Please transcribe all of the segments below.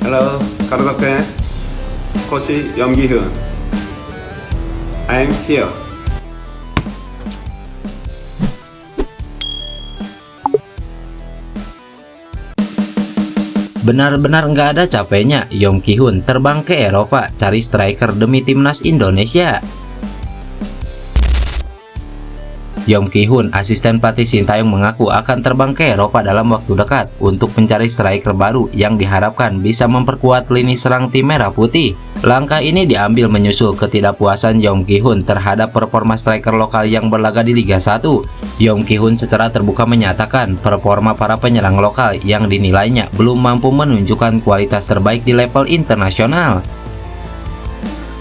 Hello, Karuta fans. Coach Yong Gi-hun. I'm here. Benar-benar nggak ada capeknya Yong Gi-hun terbang ke Eropa cari striker demi timnas Indonesia. Yong Gi-hun, asisten pelatih Sintayong, mengaku akan terbang ke Eropa dalam waktu dekat untuk mencari striker baru yang diharapkan bisa memperkuat lini serang tim Merah Putih. Langkah ini diambil menyusul ketidakpuasan Yong Gi-hun terhadap performa striker lokal yang berlaga di Liga 1. Yong Gi-hun secara terbuka menyatakan performa para penyerang lokal yang dinilainya belum mampu menunjukkan kualitas terbaik di level internasional.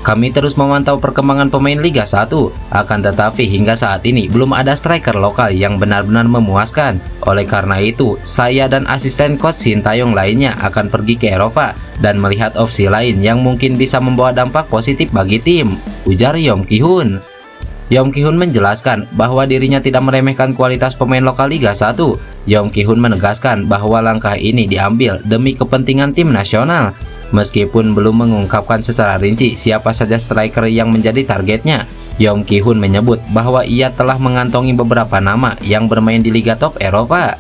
Kami terus memantau perkembangan pemain Liga 1, akan tetapi hingga saat ini belum ada striker lokal yang benar-benar memuaskan. Oleh karena itu, saya dan asisten coach Sintayong lainnya akan pergi ke Eropa dan melihat opsi lain yang mungkin bisa membawa dampak positif bagi tim, ujar Yong Gi-hun. Yong Gi-hun menjelaskan bahwa dirinya tidak meremehkan kualitas pemain lokal Liga 1. Yong Gi-hun menegaskan bahwa langkah ini diambil demi kepentingan tim nasional. Meskipun belum mengungkapkan secara rinci siapa saja striker yang menjadi targetnya, Yong Gi-hun menyebut bahwa ia telah mengantongi beberapa nama yang bermain di Liga Top Eropa.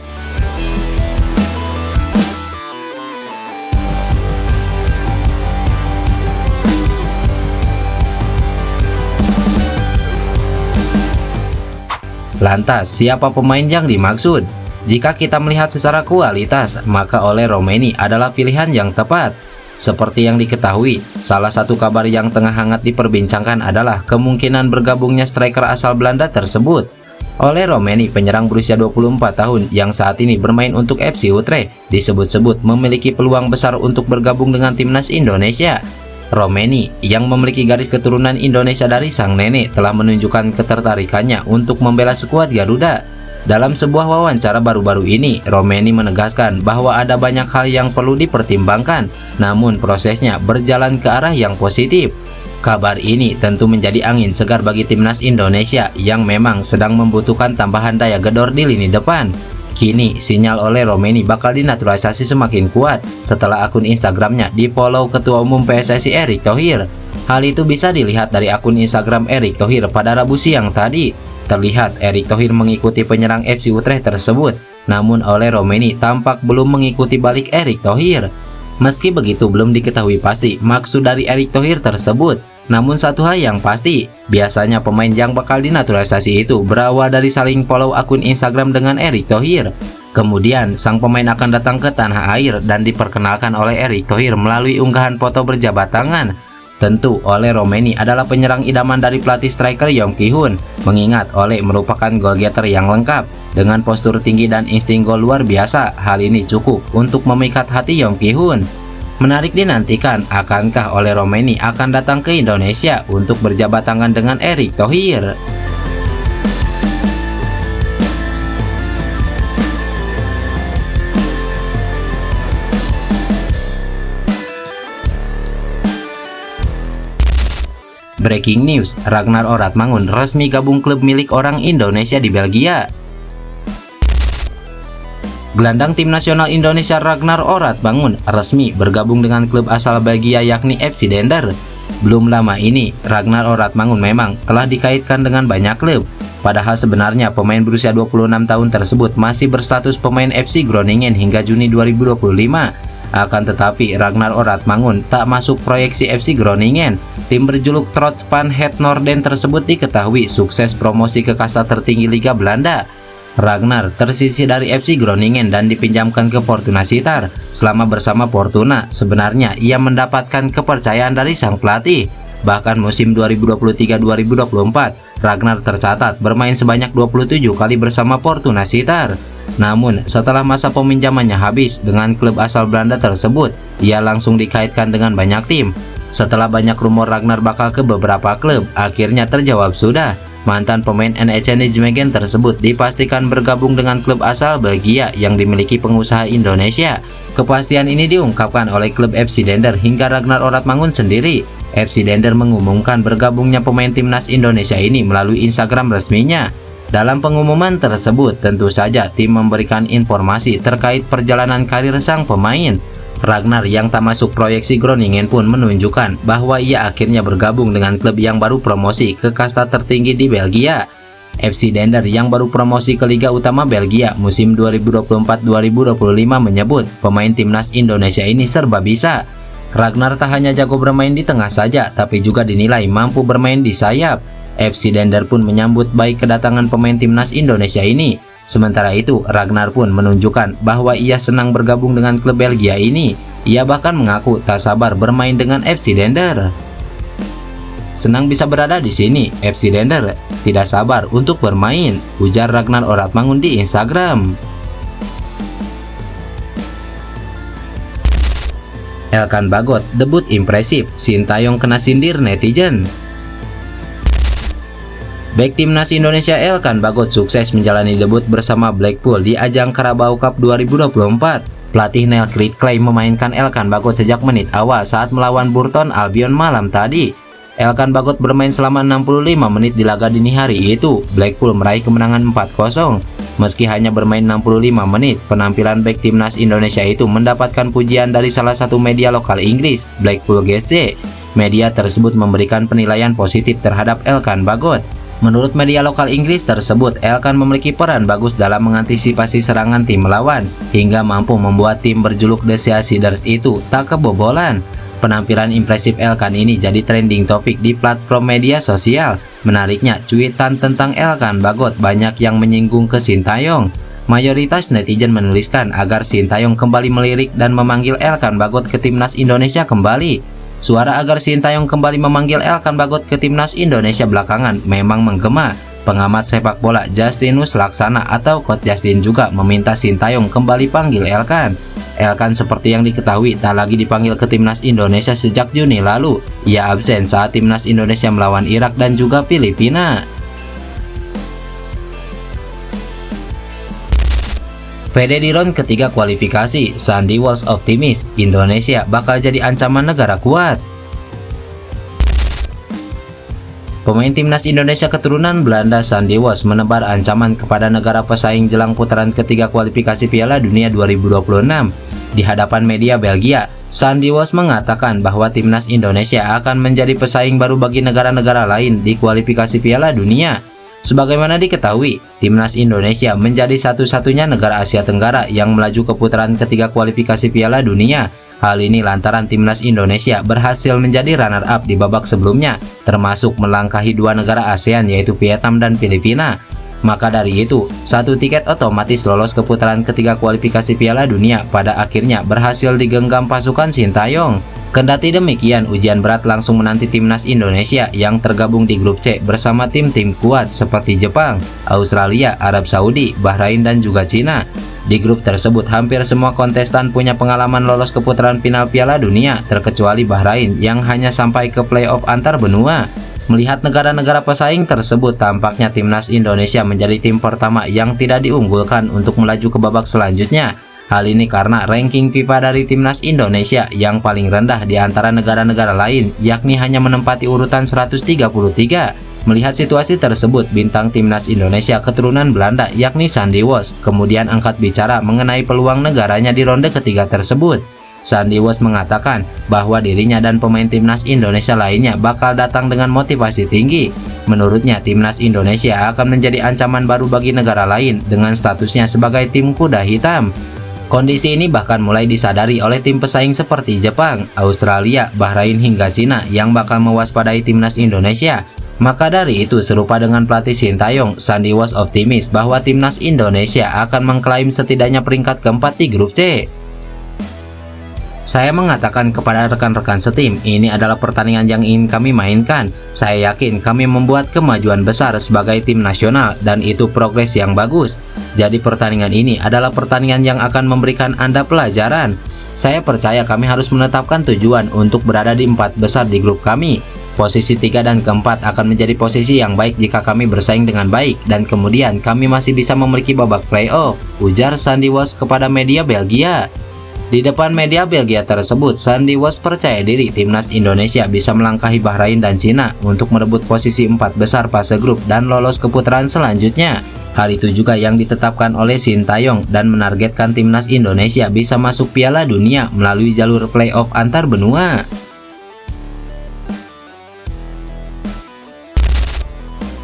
Lantas, siapa pemain yang dimaksud? Jika kita melihat secara kualitas, maka Ole Roumanie adalah pilihan yang tepat. Seperti yang diketahui, salah satu kabar yang tengah hangat diperbincangkan adalah kemungkinan bergabungnya striker asal Belanda tersebut. Ole Roumanie, penyerang berusia 24 tahun yang saat ini bermain untuk FC Utrecht, disebut-sebut memiliki peluang besar untuk bergabung dengan timnas Indonesia. Roumanie, yang memiliki garis keturunan Indonesia dari sang nenek, telah menunjukkan ketertarikannya untuk membela skuad Garuda. Dalam sebuah wawancara baru-baru ini, Roumanie menegaskan bahwa ada banyak hal yang perlu dipertimbangkan, namun prosesnya berjalan ke arah yang positif. Kabar ini tentu menjadi angin segar bagi timnas Indonesia yang memang sedang membutuhkan tambahan daya gedor di lini depan. Kini, sinyal Ole Roumanie bakal dinaturalisasi semakin kuat setelah akun Instagramnya di-follow Ketua Umum PSSI Erick Thohir. Hal itu bisa dilihat dari akun Instagram Erick Thohir pada Rabu siang tadi. Terlihat Erick Thohir mengikuti penyerang FC Utrecht tersebut, namun Ole Roumanie tampak belum mengikuti balik Erick Thohir. Meski begitu, belum diketahui pasti maksud dari Erick Thohir tersebut. Namun satu hal yang pasti, biasanya pemain yang bakal dinaturalisasi itu berawal dari saling follow akun Instagram dengan Erick Thohir. Kemudian, sang pemain akan datang ke tanah air dan diperkenalkan oleh Erick Thohir melalui unggahan foto berjabat tangan. Tentu, Ole Roumanie adalah penyerang idaman dari pelatih striker Yong Gi-hun, mengingat Ole merupakan goal-getter yang lengkap. Dengan postur tinggi dan insting gol luar biasa, hal ini cukup untuk memikat hati Yong Gi-hun. Menarik dinantikan, akankah Ole Roumanie akan datang ke Indonesia untuk berjabat tangan dengan Erick Thohir? Breaking news, Ragnar Oratmangun resmi gabung klub milik orang Indonesia di Belgia. Gelandang tim nasional Indonesia Ragnar Oratmangun resmi bergabung dengan klub asal Belgia yakni FC Dender. Belum lama ini, Ragnar Oratmangun memang telah dikaitkan dengan banyak klub. Padahal sebenarnya pemain berusia 26 tahun tersebut masih berstatus pemain FC Groningen hingga Juni 2025. Akan tetapi Ragnar Oratmangun tak masuk proyeksi FC Groningen. Tim berjuluk Trots van het Noorden tersebut diketahui sukses promosi ke kasta tertinggi Liga Belanda. Ragnar tersisih dari FC Groningen dan dipinjamkan ke Fortuna Sittard. Selama bersama Fortuna, sebenarnya ia mendapatkan kepercayaan dari sang pelatih. Bahkan musim 2023-2024, Ragnar tercatat bermain sebanyak 27 kali bersama Fortuna Sittard. Namun, setelah masa peminjamannya habis dengan klub asal Belanda tersebut, ia langsung dikaitkan dengan banyak tim. Setelah banyak rumor Ragnar bakal ke beberapa klub, akhirnya terjawab sudah. Mantan pemain NEC Nijmegen tersebut dipastikan bergabung dengan klub asal Belgia yang dimiliki pengusaha Indonesia. Kepastian ini diungkapkan oleh klub FC Dender hingga Ragnar Oratmangun sendiri. FC Dender mengumumkan bergabungnya pemain timnas Indonesia ini melalui Instagram resminya. Dalam pengumuman tersebut, tentu saja tim memberikan informasi terkait perjalanan karir sang pemain. Ragnar yang tak masuk proyeksi Groningen pun menunjukkan bahwa ia akhirnya bergabung dengan klub yang baru promosi ke kasta tertinggi di Belgia. FC Dender yang baru promosi ke Liga Utama Belgia musim 2024-2025 menyebut pemain timnas Indonesia ini serba bisa. Ragnar tak hanya jago bermain di tengah saja, tapi juga dinilai mampu bermain di sayap. FC Dender pun menyambut baik kedatangan pemain timnas Indonesia ini. Sementara itu, Ragnar pun menunjukkan bahwa ia senang bergabung dengan klub Belgia ini. Ia bahkan mengaku tak sabar bermain dengan FC Dender. Senang bisa berada di sini, FC Dender. Tidak sabar untuk bermain, ujar Ragnar Oratmangun di Instagram. Elkan Bagot debut impresif, Sintayong kena sindir netizen. Bek timnas Indonesia Elkan Bagot sukses menjalani debut bersama Blackpool di ajang Carabao Cup 2024. Pelatih Neil Creed klaim memainkan Elkan Bagot sejak menit awal saat melawan Burton Albion malam tadi. Elkan Bagot bermain selama 65 menit di laga dini hari itu. Blackpool meraih kemenangan 4-0. Meski hanya bermain 65 menit, penampilan bek timnas Indonesia itu mendapatkan pujian dari salah satu media lokal Inggris, Blackpool GC. Media tersebut memberikan penilaian positif terhadap Elkan Bagot. Menurut media lokal Inggris tersebut, Elkan memiliki peran bagus dalam mengantisipasi serangan tim melawan, hingga mampu membuat tim berjuluk The Seasiders itu tak kebobolan. Penampilan impresif Elkan ini jadi trending topik di platform media sosial. Menariknya, cuitan tentang Elkan Bagot banyak yang menyinggung ke Sintayong. Mayoritas netizen menuliskan agar Sintayong kembali melirik dan memanggil Elkan Bagot ke timnas Indonesia kembali. Suara agar Sintayong kembali memanggil Elkan Bagot ke timnas Indonesia belakangan memang menggema. Pengamat sepak bola Justinus Laksana atau Coach Justin juga meminta Sintayong kembali panggil Elkan. Elkan seperti yang diketahui tak lagi dipanggil ke timnas Indonesia sejak Juni lalu. Ia absen saat timnas Indonesia melawan Irak dan juga Filipina. PD di round ketiga kualifikasi, Sandy Walsh optimis Indonesia bakal jadi ancaman negara kuat. Pemain timnas Indonesia keturunan Belanda Sandy Walsh menebar ancaman kepada negara pesaing jelang putaran ketiga kualifikasi Piala Dunia 2026. Di hadapan media Belgia, Sandy Walsh mengatakan bahwa timnas Indonesia akan menjadi pesaing baru bagi negara-negara lain di kualifikasi Piala Dunia. Sebagaimana diketahui, timnas Indonesia menjadi satu-satunya negara Asia Tenggara yang melaju ke putaran ketiga kualifikasi Piala Dunia. Hal ini lantaran timnas Indonesia berhasil menjadi runner-up di babak sebelumnya, termasuk melangkahi dua negara ASEAN yaitu Vietnam dan Filipina. Maka dari itu, satu tiket otomatis lolos ke putaran ketiga kualifikasi Piala Dunia pada akhirnya berhasil digenggam pasukan Sintayong. Kendati demikian, ujian berat langsung menanti timnas Indonesia yang tergabung di grup C bersama tim-tim kuat seperti Jepang, Australia, Arab Saudi, Bahrain, dan juga Cina. Di grup tersebut, hampir semua kontestan punya pengalaman lolos ke putaran final Piala Dunia, terkecuali Bahrain yang hanya sampai ke playoff antar benua. Melihat negara-negara pesaing tersebut, tampaknya timnas Indonesia menjadi tim pertama yang tidak diunggulkan untuk melaju ke babak selanjutnya. Hal ini karena ranking FIFA dari timnas Indonesia yang paling rendah di antara negara-negara lain, yakni hanya menempati urutan 133. Melihat situasi tersebut, bintang timnas Indonesia keturunan Belanda yakni Sandy Walsh kemudian angkat bicara mengenai peluang negaranya di ronde ketiga tersebut. Sandy Walsh mengatakan bahwa dirinya dan pemain timnas Indonesia lainnya bakal datang dengan motivasi tinggi. Menurutnya, timnas Indonesia akan menjadi ancaman baru bagi negara lain dengan statusnya sebagai tim kuda hitam. Kondisi ini bahkan mulai disadari oleh tim pesaing seperti Jepang, Australia, Bahrain hingga Cina yang bakal mewaspadai timnas Indonesia. Maka dari itu, serupa dengan pelatih Sintayong, Sandy Walsh optimis bahwa timnas Indonesia akan mengklaim setidaknya peringkat keempat di grup C. Saya mengatakan kepada rekan-rekan setim, ini adalah pertandingan yang ingin kami mainkan. Saya yakin kami membuat kemajuan besar sebagai tim nasional dan itu progres yang bagus. Jadi pertandingan ini adalah pertandingan yang akan memberikan Anda pelajaran. Saya percaya kami harus menetapkan tujuan untuk berada di 4 besar di grup kami. Posisi 3 dan keempat akan menjadi posisi yang baik jika kami bersaing dengan baik dan kemudian kami masih bisa memiliki babak playoff, ujar Sandy Walsh kepada media Belgia. Di depan media Belgia tersebut, Sandy Walsh percaya diri timnas Indonesia bisa melangkahi Bahrain dan Cina untuk merebut posisi 4 besar fase grup dan lolos ke putaran selanjutnya. Hal itu juga yang ditetapkan oleh Sintayong dan menargetkan timnas Indonesia bisa masuk Piala Dunia melalui jalur playoff antar benua.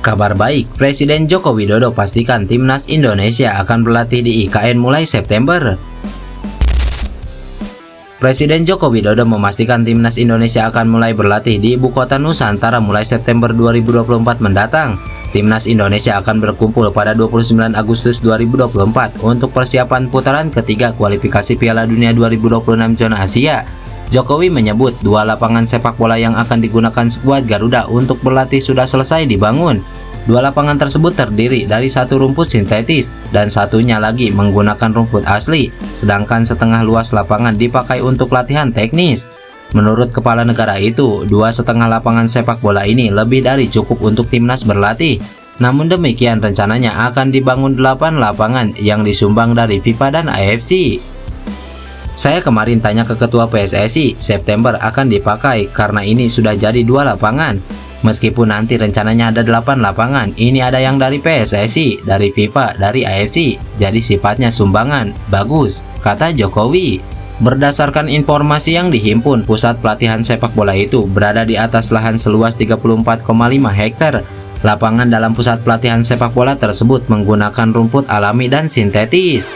Kabar baik, Presiden Joko Widodo pastikan timnas Indonesia akan berlatih di IKN mulai September. Presiden Joko Widodo memastikan timnas Indonesia akan mulai berlatih di Ibu Kota Nusantara mulai September 2024 mendatang. Timnas Indonesia akan berkumpul pada 29 Agustus 2024 untuk persiapan putaran ketiga kualifikasi Piala Dunia 2026 zona Asia. Jokowi menyebut 2 lapangan sepak bola yang akan digunakan skuad Garuda untuk berlatih sudah selesai dibangun. 2 lapangan tersebut terdiri dari 1 rumput sintetis dan satunya lagi menggunakan rumput asli, sedangkan setengah luas lapangan dipakai untuk latihan teknis. Menurut kepala negara itu, 2,5 lapangan sepak bola ini lebih dari cukup untuk timnas berlatih. Namun demikian rencananya akan dibangun 8 lapangan yang disumbang dari FIFA dan AFC. Saya kemarin tanya ke Ketua PSSI, September akan dipakai karena ini sudah jadi 2 lapangan. Meskipun nanti rencananya ada 8 lapangan, ini ada yang dari PSSI, dari FIFA, dari AFC, jadi sifatnya sumbangan. Bagus, kata Jokowi. Berdasarkan informasi yang dihimpun, pusat pelatihan sepak bola itu berada di atas lahan seluas 34,5 hektar. Lapangan dalam pusat pelatihan sepak bola tersebut menggunakan rumput alami dan sintetis.